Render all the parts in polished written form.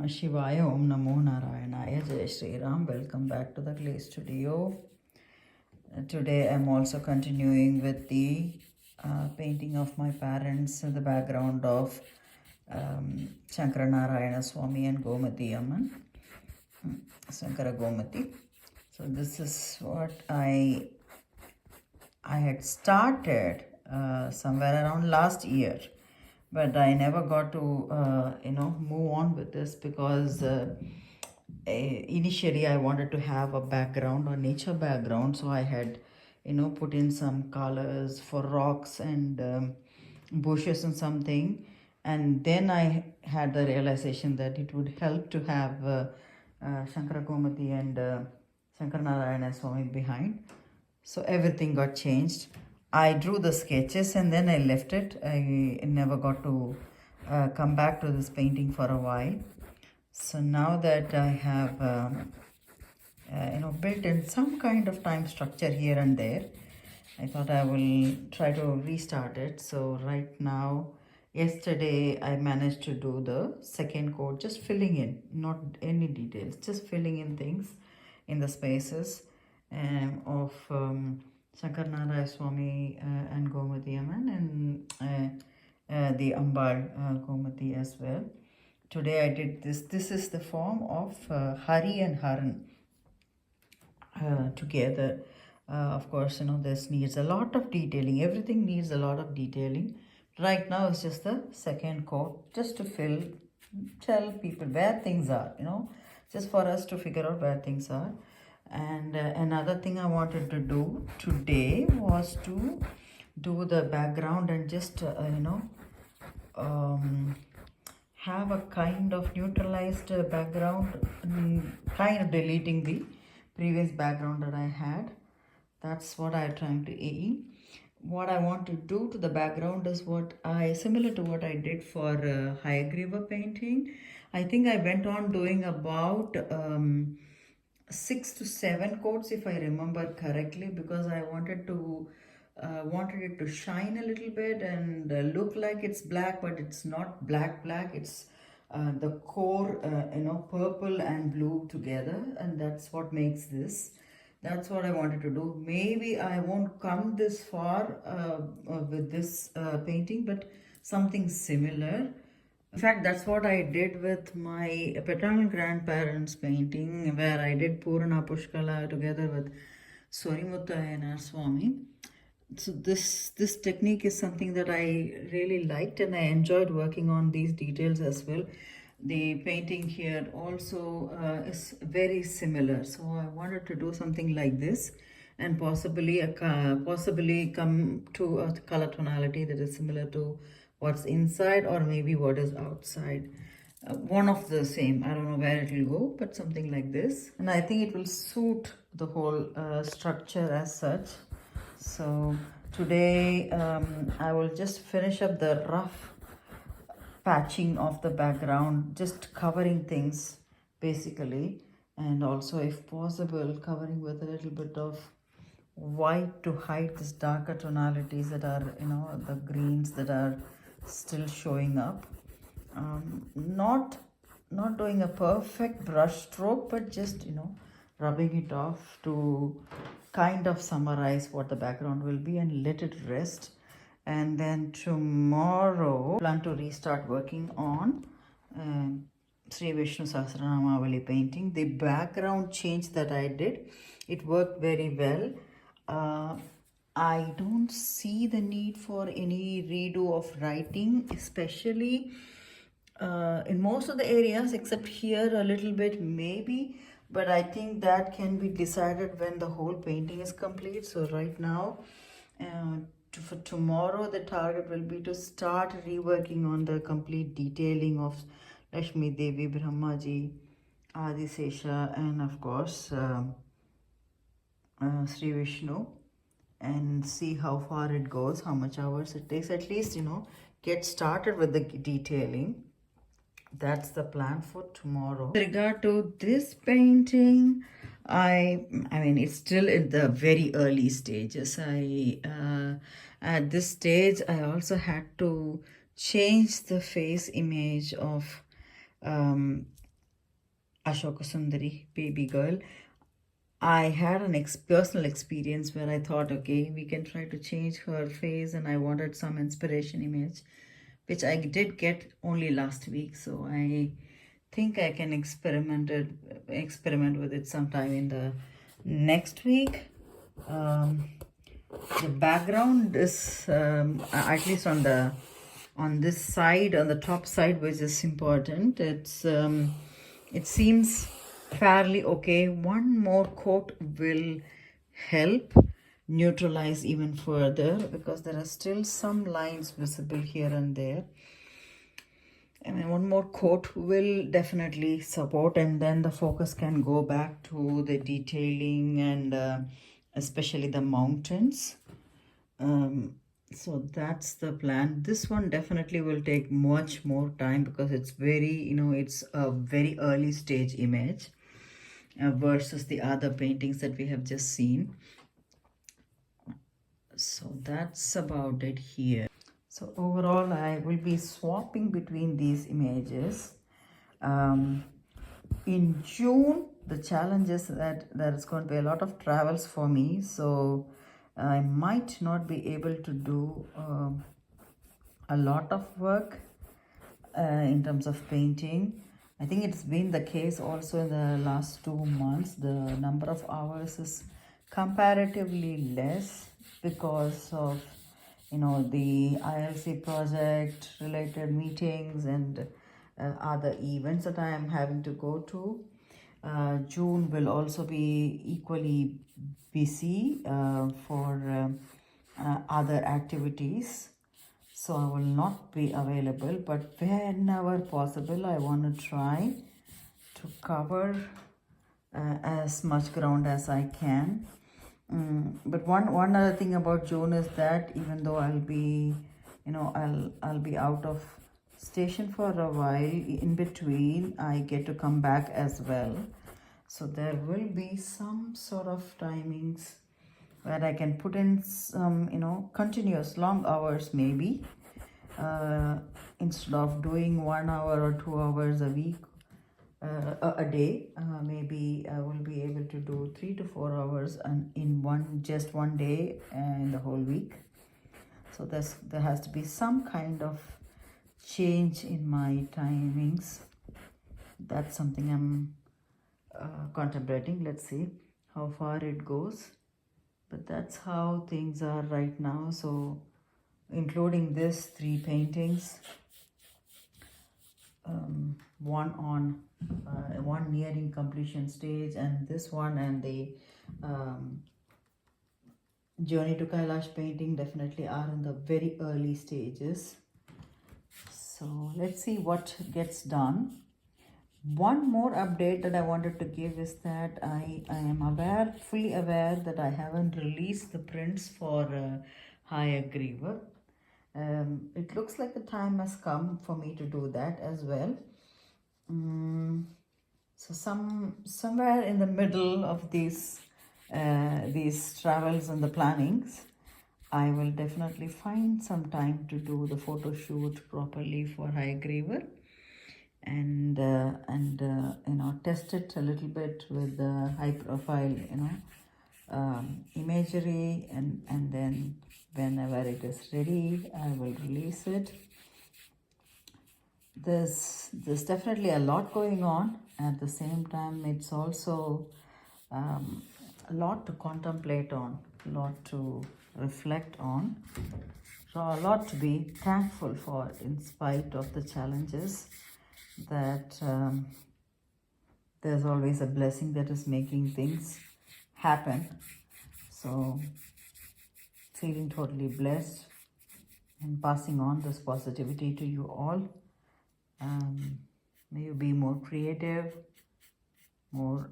Namah Shivaya. Om Namo Narayanaya. Jai Shri Ram. Welcome back to the clay studio. Today I'm also continuing with the painting of my parents in the background of Sankara Narayana Swamy and Gomathi Amman. Sankara Gomathi. So this is what I had started somewhere around last year, but I never got to move on with this because initially I wanted to have a background or nature background, so I had put in some colors for rocks and bushes and something, and then I had the realization that it would help to have Shankara Gomathi and Sankara Narayana behind. So everything got changed. I drew the sketches and then I left it. I never got to come back to this painting for a while. So now that I have built in some kind of time structure here and there, I thought I will try to restart it. So right now, yesterday I managed to do the second coat, just filling in, not any details, just filling in things in the spaces of Sankara Narayaswamy and Gomathi Amman and the Ambal Gomathi as well. Today I did this. This is the form of Hari and Haran together. Of course, this needs a lot of detailing. Everything needs a lot of detailing. Right now it's just the second coat, just to tell people where things are, just for us to figure out where things are. And another thing I wanted to do today was to do the background and just have a kind of neutralized background, kind of deleting the previous background that I had. That's what I'm trying to aim. What I want to do to the background is similar to what I did for Hayagriva painting. I think I went on doing about 6 to 7 coats, if I remember correctly, because I wanted it to shine a little bit and look like it's black, but it's not black. It's the core, purple and blue together, and that's what makes this. That's what I wanted to do. Maybe I won't come this far with this painting, but something similar. In fact, that's what I did with my paternal grandparents' painting, where I did Purana Pushkala together with Swarimutta Swamy. So this technique is something that I really liked, and I enjoyed working on these details as well. The painting here also is very similar, so I wanted to do something like this and possibly come to a color tonality that is similar to what's inside or maybe what is outside. One of the same. I don't know where it will go, but something like this. And I think it will suit the whole structure as such. So today I will just finish up the rough patching of the background, just covering things basically, and also if possible covering with a little bit of white to hide this darker tonalities that are the greens that are still showing up. Not doing a perfect brush stroke, but just rubbing it off to kind of summarize what the background will be and let it rest. And then tomorrow, I plan to restart working on Sri Vishnu Sahasranamavali painting. The background change that I did, it worked very well. I don't see the need for any redo of writing, especially in most of the areas, except here a little bit maybe. But I think that can be decided when the whole painting is complete. So right now, for tomorrow, the target will be to start reworking on the complete detailing of Lakshmi Devi, Brahmaji, Adisesha, and of course Sri Vishnu, and see how far it goes, how much hours it takes. At least get started with the detailing. That's the plan for tomorrow. With regard to this painting, I mean it's still in the very early stages. At this stage I also had to change the face image of Ashoka Sundari, baby girl. I had an personal experience where I thought, okay, we can try to change her face, and I wanted some inspiration image, which I did get only last week. So I think I can experiment with it sometime in the next week. The background is at least on this side, on the top side, which is important. It seems fairly okay. One more coat will help neutralize even further, because there are still some lines visible here and there. I mean, one more coat will definitely support, and then the focus can go back to the detailing and especially the mountains. So that's the plan. This one definitely will take much more time, because it's very, it's a very early stage image versus the other paintings that we have just seen. So that's about it here. So overall, I will be swapping between these images. In June, the challenge is that there's going to be a lot of travels for me, so I might not be able to do a lot of work in terms of painting. I think it's been the case also in the last 2 months. The number of hours is comparatively less because of the ILC project related meetings and other events that I am having to go to. June will also be equally busy for other activities, so I will not be available, but whenever possible I want to try to cover as much ground as I can. But one other thing about June is that even though I'll be out of station for a while, in between I get to come back as well, so there will be some sort of timings where I can put in some continuous long hours, maybe instead of doing 1 hour or 2 hours a week, a day. Maybe I will be able to do 3 to 4 hours and in just one day in the whole week. So there has to be some kind of change in my timings. That's something I'm contemplating. Let's see how far it goes, but that's how things are right now. So including this 3 paintings, one nearing completion stage, and this one, and the Journey to Kailash painting definitely are in the very early stages. So let's see what gets done. One more update that I wanted to give is that I am fully aware that I haven't released the prints for Hayagriva. It looks like the time has come for me to do that as well. So somewhere in the middle of these travels and the plannings, I will definitely find some time to do the photo shoot properly for Hayagriva, and test it a little bit with the high profile imagery, and then whenever it is ready I will release it. There's definitely a lot going on. At the same time, it's also a lot to contemplate on, a lot to reflect on, so a lot to be thankful for, in spite of the challenges. That there's always a blessing that is making things happen. So feeling totally blessed and passing on this positivity to you all. May you be more creative, more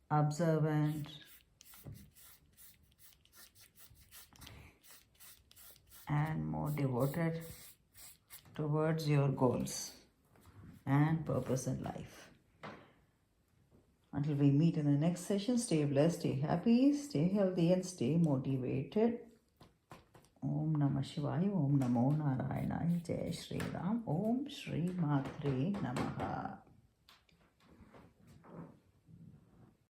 observant, and more devoted towards your goals and purpose in life. Until we meet in the next session, stay blessed, stay happy, stay healthy, and stay motivated. Om Namah Shivaya, Om Namo Narayana, Jai Shri Ram, Om Shri Matre Namaha.